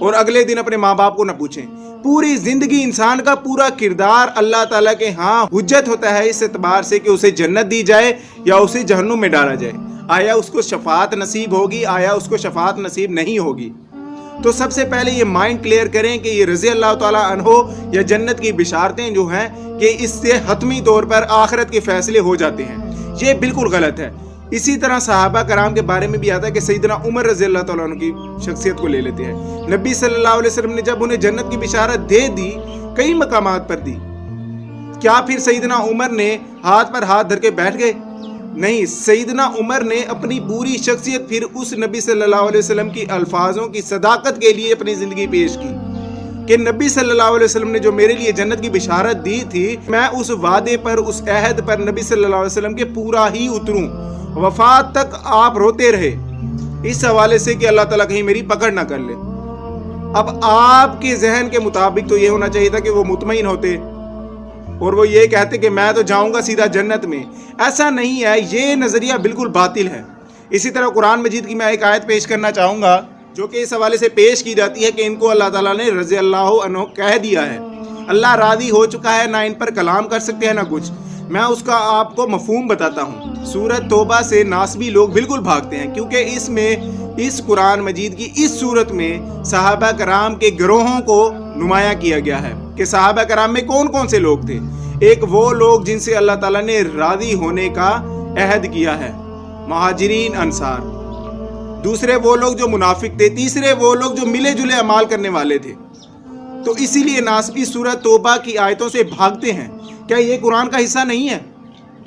اور اگلے دن اپنے ماں باپ کو نہ پوچھیں۔ پوری زندگی انسان کا پورا کردار اللہ تعالیٰ کے ہاں حجت ہوتا ہے اس اعتبار سے کہ اسے جنت دی جائے یا اسے جہنم میں ڈالا جائے۔ آیا اس کو شفاعت نصیب ہوگی، آیا اس کو شفاعت نصیب نہیں ہوگی؟ تو سب سے پہلے یہ مائنڈ کلیئر کریں کہ یہ رضی اللہ تعالیٰ عنہ یا جنت کی بشارتیں جو ہیں کہ اس سے حتمی طور پر آخرت کے فیصلے ہو جاتے ہیں، یہ بالکل غلط ہے۔ اسی طرح صحابہ کرام کے بارے میں بھی آتا ہے کہ سیدنا عمر رضی اللہ تعالیٰ عنہ کی شخصیت کو لے لیتے ہیں۔ نبی صلی اللہ علیہ وسلم نے جب انہیں جنت کی بشارت دے دی، کئی مقامات پر دی، کیا پھر سیدنا عمر نے ہاتھ پر ہاتھ دھر کے بیٹھ گئے؟ نہیں، سیدنا عمر نے اپنی پوری شخصیت پھر اس نبی صلی اللہ علیہ وسلم کی الفاظوں کی صداقت کے لیے اپنی زندگی پیش کی کہ نبی صلی اللہ علیہ وسلم نے جو میرے لیے جنت کی بشارت دی تھی، میں اس وعدے پر، اس عہد پر نبی صلی اللہ علیہ وسلم کے پورا ہی اتروں۔ وفات تک آپ روتے رہے اس حوالے سے کہ اللہ تعالیٰ کہیں میری پکڑ نہ کر لے۔ اب آپ کے ذہن کے مطابق تو یہ ہونا چاہیے تھا کہ وہ مطمئن ہوتے اور وہ یہ کہتے کہ میں تو جاؤں گا سیدھا جنت میں۔ ایسا نہیں ہے، یہ نظریہ بالکل باطل ہے۔ اسی طرح قرآن مجید کی میں ایک آیت پیش کرنا چاہوں گا جو کہ اس حوالے سے پیش کی جاتی ہے کہ ان کو اللہ تعالیٰ نے رضی اللہ عنہ کہہ دیا ہے، اللہ راضی ہو چکا ہے، نہ ان پر کلام کر سکتے ہیں نہ کچھ۔ میں اس کا آپ کو مفہوم بتاتا ہوں۔ سورۃ توبہ سے ناسبی لوگ بالکل بھاگتے ہیں کیونکہ اس میں، اس قرآن مجید کی اس صورت میں صحابہ کرام کے گروہوں کو نمایاں کیا گیا ہے کہ صحابہ کرام میں کون کون سے لوگ تھے۔ ایک وہ لوگ جن سے اللہ تعالیٰ نے راضی ہونے کا عہد کیا ہے، مہاجرین انصار۔ دوسرے وہ لوگ جو منافق تھے۔ تیسرے وہ لوگ جو ملے جلے اعمال کرنے والے تھے۔ تو اسی لیے ناسبی سورۃ توبہ کی آیتوں سے بھاگتے ہیں۔ کیا یہ قرآن کا حصہ نہیں ہے؟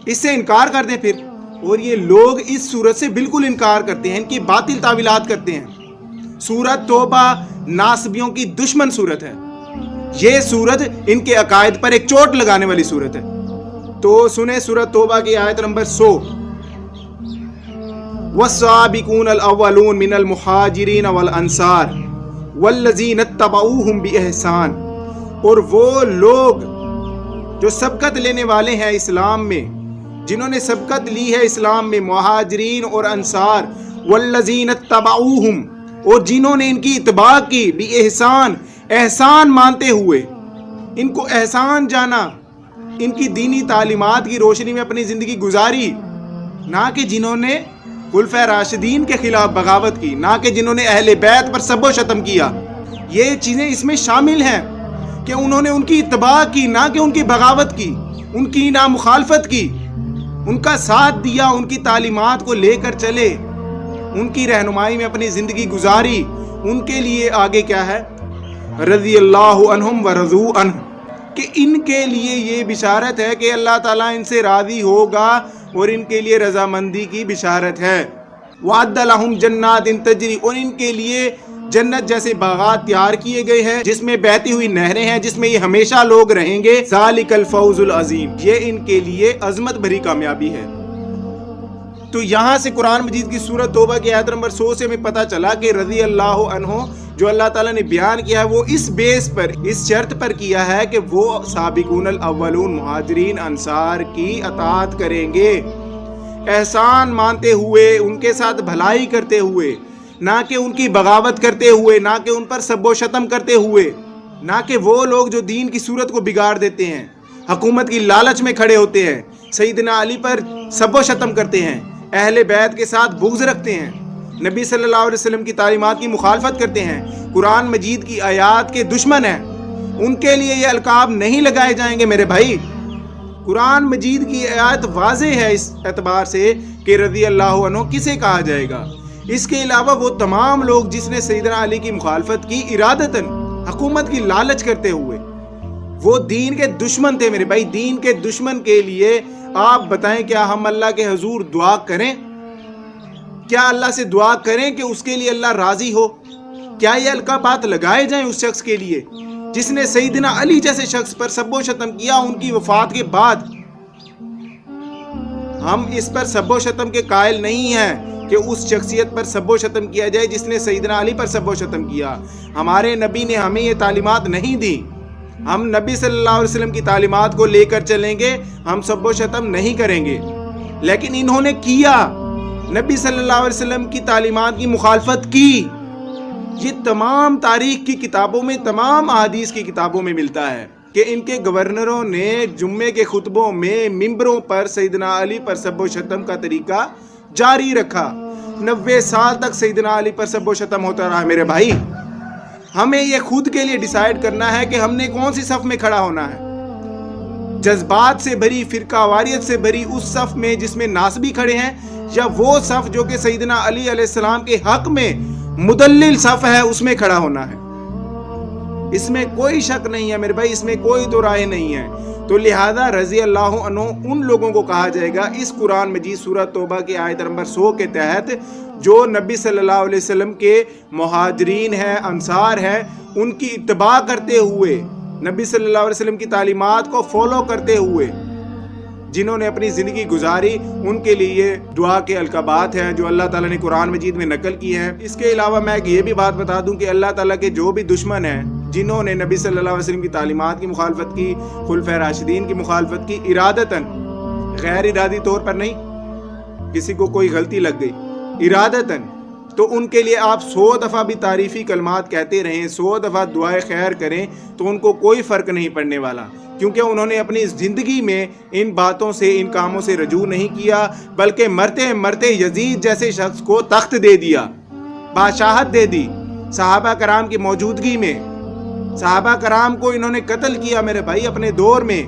اس سے انکار کر دیں پھر۔ اور یہ لوگ اس سورت سے بالکل انکار کرتے ہیں، ان کی باطل تعویلات کرتے ہیں۔ سورۃ توبہ ناسبیوں کی دشمن سورت ہے۔ یہ سورت ان کے عقائد پر ایک چوٹ لگانے والی سورت ہے۔ تو سنیں سورۃ توبہ کی آیت نمبر 100۔ والسابقون الاولون من المہاجرین والانصار والذین اتبعوہم بإحسان، اور وہ لوگ جو سبقت لینے والے ہیں اسلام میں، جنہوں نے سبقت لی ہے اسلام میں، مہاجرین اور انصار، والذین اتبعوہم، اور جنہوں نے ان کی اتباع کی، بإحسان، احسان مانتے ہوئے، ان کو احسان جانا، ان کی دینی تعلیمات کی روشنی میں اپنی زندگی گزاری، نہ کہ جنہوں نے خلفائے راشدین کے خلاف بغاوت کی، نہ کہ جنہوں نے اہل بیت پر سب و شتم کیا۔ یہ چیزیں اس میں شامل ہیں کہ انہوں نے ان کی اتباع کی، نہ کہ ان کی بغاوت کی، ان کی نہ مخالفت کی، ان کا ساتھ دیا، ان کی تعلیمات کو لے کر چلے، ان کی رہنمائی میں اپنی زندگی گزاری۔ ان کے لیے آگے کیا ہے؟ رضی اللہ عنہم ورضوا عنہ، کہ ان کے لیے یہ بشارت ہے کہ اللہ تعالیٰ ان سے راضی ہوگا اور ان کے لیے رضامندی کی بشارت ہے۔ وعد لہم جنات تجری، اور ان کے لیے جنت جیسے باغات تیار کیے گئے ہیں جس میں بہتی ہوئی نہریں ہیں، جس میں یہ ہمیشہ لوگ رہیں گے۔ ذالک الفوز العظیم، یہ ان کے لیے عظمت بھری کامیابی ہے۔ تو یہاں سے قرآن مجید کی سورۃ توبہ کی آیت نمبر 100 سے ہمیں پتہ چلا کہ رضی اللہ عنہ جو اللہ تعالیٰ نے بیان کیا ہے وہ اس بیس پر، اس شرط پر کیا ہے کہ وہ سابقون الاولون مہاجرین انصار کی اطاعت کریں گے، احسان مانتے ہوئے، ان کے ساتھ بھلائی کرتے ہوئے، نہ کہ ان کی بغاوت کرتے ہوئے، نہ کہ ان پر سب و شتم کرتے ہوئے، نہ کہ وہ لوگ جو دین کی صورت کو بگاڑ دیتے ہیں، حکومت کی لالچ میں کھڑے ہوتے ہیں، سیدنا علی پر سب و شتم کرتے ہیں، اہل بیت کے ساتھ بغض رکھتے ہیں، نبی صلی اللہ علیہ وسلم کی تعلیمات کی مخالفت کرتے ہیں، قرآن مجید کی آیات کے دشمن ہیں۔ ان کے لیے یہ القاب نہیں لگائے جائیں گے میرے بھائی۔ قرآن مجید کی آیات واضح ہے اس اعتبار سے کہ رضی اللہ عنہ کسے کہا جائے گا۔ اس کے علاوہ وہ تمام لوگ جس نے سیدنا علی کی مخالفت کی ارادتاً، حکومت کی لالچ کرتے ہوئے، وہ دین کے دشمن تھے میرے بھائی۔ دین کے دشمن کے لیے آپ بتائیں کیا ہم اللہ کے حضور دعا کریں؟ کیا اللہ سے دعا کریں کہ اس کے لیے اللہ راضی ہو؟ کیا یہ القابات لگائے جائیں اس شخص کے لیے جس نے سیدنا علی جیسے شخص پر سب و شتم کیا ان کی وفات کے بعد؟ ہم اس پر سب و شتم کے قائل نہیں ہیں کہ اس شخصیت پر سب و شتم کیا جائے جس نے سیدنا علی پر سب و شتم کیا۔ ہمارے نبی نے ہمیں یہ تعلیمات نہیں دی۔ ہم نبی صلی اللہ علیہ وسلم کی تعلیمات کو لے کر چلیں گے، ہم سب و شتم نہیں کریں گے۔ لیکن انہوں نے کیا، نبی صلی اللہ علیہ وسلم کی تعلیمات کی مخالفت کی، یہ تمام تاریخ کی کتابوں میں، تمام احادیث کی کتابوں میں ملتا ہے کہ ان کے گورنروں نے جمعے کے خطبوں میں ممبروں پر سیدنا علی پر سب و شتم کا طریقہ جاری رکھا۔ 90 سال تک سیدنا علی پر سب و شتم ہوتا رہا۔ میرے بھائی، ہمیں یہ خود کے لیے ڈیسائیڈ کرنا ہے کہ ہم نے کون سی صف میں کھڑا ہونا ہے۔ جذبات سے بھری، فرقہ واریت سے بھری اس صف میں جس میں ناسبی کھڑے ہیں، یا وہ صف جو کہ سیدنا علی علیہ السلام کے حق میں مدلل صف ہے، اس میں کھڑا ہونا ہے۔ اس میں کوئی شک نہیں ہے میرے بھائی، اس میں کوئی دو رائے نہیں ہے۔ تو لہذا رضی اللہ عنہ ان لوگوں کو کہا جائے گا اس قرآن مجید سورہ توبہ کی آیت نمبر 100 کے تحت، جو نبی صلی اللہ علیہ وسلم کے مہاجرین ہیں، انصار ہیں، ان کی اتباع کرتے ہوئے، نبی صلی اللہ علیہ وسلم کی تعلیمات کو فالو کرتے ہوئے جنہوں نے اپنی زندگی گزاری، ان کے لیے دعا کے القابات ہیں جو اللہ تعالیٰ نے قرآن مجید میں نقل کی ہیں۔ اس کے علاوہ میں یہ بھی بات بتا دوں کہ اللہ تعالیٰ کے جو بھی دشمن ہیں، جنہوں نے نبی صلی اللہ علیہ وسلم کی تعلیمات کی مخالفت کی، خلفائے راشدین کی مخالفت کی، ارادتاً، غیر ارادی طور پر نہیں، کسی کو کوئی غلطی لگ گئی، ارادتاً، تو ان کے لیے آپ 100 دفعہ بھی تعریفی کلمات کہتے رہیں، 100 دفعہ دعائے خیر کریں، تو ان کو کوئی فرق نہیں پڑنے والا، کیونکہ انہوں نے اپنی زندگی میں ان باتوں سے، ان کاموں سے رجوع نہیں کیا، بلکہ مرتے مرتے یزید جیسے شخص کو تخت دے دیا، بادشاہت دے دی صحابہ کرام کی موجودگی میں۔ صحابہ کرام کو انہوں نے قتل کیا میرے بھائی، اپنے دور میں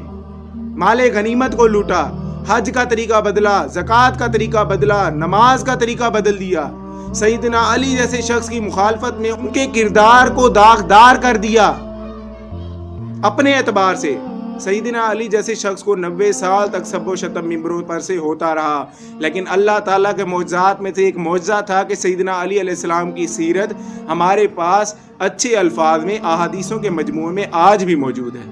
مال غنیمت کو لوٹا، حج کا طریقہ بدلا، زکوٰۃ کا طریقہ بدلا، نماز کا طریقہ بدل دیا۔ سیدنا علی جیسے شخص کی مخالفت میں ان کے کردار کو داغدار کر دیا اپنے اعتبار سے۔ سیدنا علی جیسے شخص کو 90 سال تک سب و شتم ممبروں پر سے ہوتا رہا، لیکن اللہ تعالیٰ کے معجزات میں سے ایک معجزہ تھا کہ سیدنا علی علیہ السلام کی سیرت ہمارے پاس اچھے الفاظ میں، احادیثوں کے مجموعے میں آج بھی موجود ہے،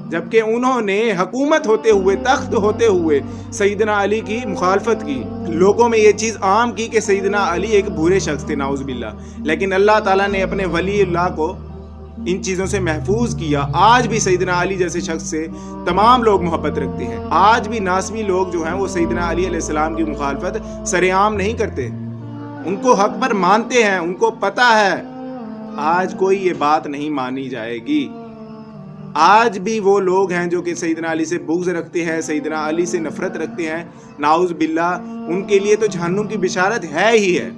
جبکہ انہوں نے حکومت ہوتے ہوئے، تخت ہوتے ہوئے سیدنا علی کی مخالفت کی، لوگوں میں یہ چیز عام کی کہ سیدنا علی ایک برے شخص تھے، نعوذ باللہ، لیکن اللہ تعالیٰ نے اپنے ولی اللہ کو ان چیزوں سے محفوظ کیا۔ آج بھی سیدنا علی جیسے شخص سے تمام لوگ محبت رکھتے ہیں۔ آج بھی ناسبی لوگ جو ہیں وہ سیدنا علی علیہ السلام کی مخالفت سرعام نہیں کرتے، ان کو حق پر مانتے ہیں، ان کو پتہ ہے آج کوئی یہ بات نہیں مانی جائے گی۔ آج بھی وہ لوگ ہیں جو کہ سیدنا علی سے بغض رکھتے ہیں، سیدنا علی سے نفرت رکھتے ہیں، نعوذ باللہ، ان کے لیے تو جہنم کی بشارت ہے ہی ہے۔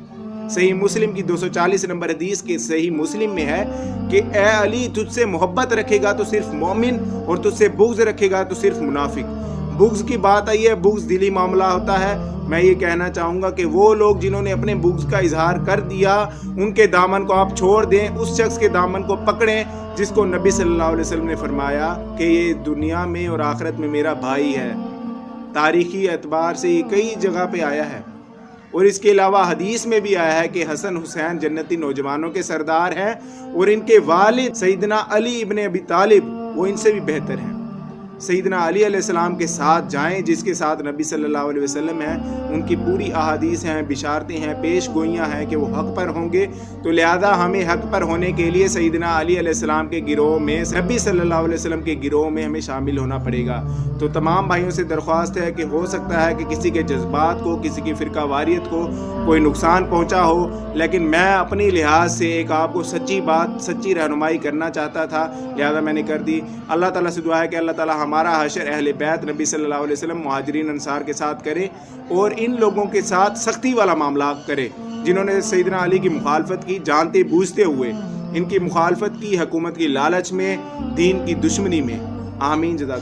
صحیح مسلم کی 240 نمبر حدیث کے صحیح مسلم میں ہے کہ اے علی، تجھ سے محبت رکھے گا تو صرف مومن، اور تجھ سے بغض رکھے گا تو صرف منافق۔ بغض کی بات آئی ہے، بغض دلی معاملہ ہوتا ہے۔ میں یہ کہنا چاہوں گا کہ وہ لوگ جنہوں نے اپنے بغض کا اظہار کر دیا، ان کے دامن کو آپ چھوڑ دیں، اس شخص کے دامن کو پکڑیں جس کو نبی صلی اللہ علیہ وسلم نے فرمایا کہ یہ دنیا میں اور آخرت میں میرا بھائی ہے۔ تاریخی اعتبار سے یہ کئی جگہ پہ آیا ہے، اور اس کے علاوہ حدیث میں بھی آیا ہے کہ حسن حسین جنتی نوجوانوں کے سردار ہیں، اور ان کے والد سیدنا علی ابن ابی طالب وہ ان سے بھی بہتر ہیں۔ سیدنا علی علیہ السلام کے ساتھ جائیں، جس کے ساتھ نبی صلی اللہ علیہ وسلم ہیں، ان کی پوری احادیث ہیں، بشارتیں ہیں، پیش گوئیاں ہیں کہ وہ حق پر ہوں گے۔ تو لہذا ہمیں حق پر ہونے کے لیے سیدنا علی علیہ السلام کے گروہ میں، نبی صلی اللہ علیہ وسلم کے گروہ میں ہمیں شامل ہونا پڑے گا۔ تو تمام بھائیوں سے درخواست ہے کہ ہو سکتا ہے کہ کسی کے جذبات کو، کسی کی فرقہ واریت کو کوئی نقصان پہنچا ہو، لیکن میں اپنی لحاظ سے ایک آپ کو سچی بات، سچی رہنمائی کرنا چاہتا تھا، لہذا میں نے کر دی۔ اللہ تعالیٰ سے دعا ہے کہ اللہ تعالیٰ ہمارا حشر اہل بیت نبی صلی اللہ علیہ وسلم، مہاجرین انصار کے ساتھ کرے، اور ان لوگوں کے ساتھ سختی والا معاملہ کرے جنہوں نے سیدنا علی کی مخالفت کی، جانتے بوجھتے ہوئے ان کی مخالفت کی، حکومت کی لالچ میں، دین کی دشمنی میں۔ آمین۔ جزاک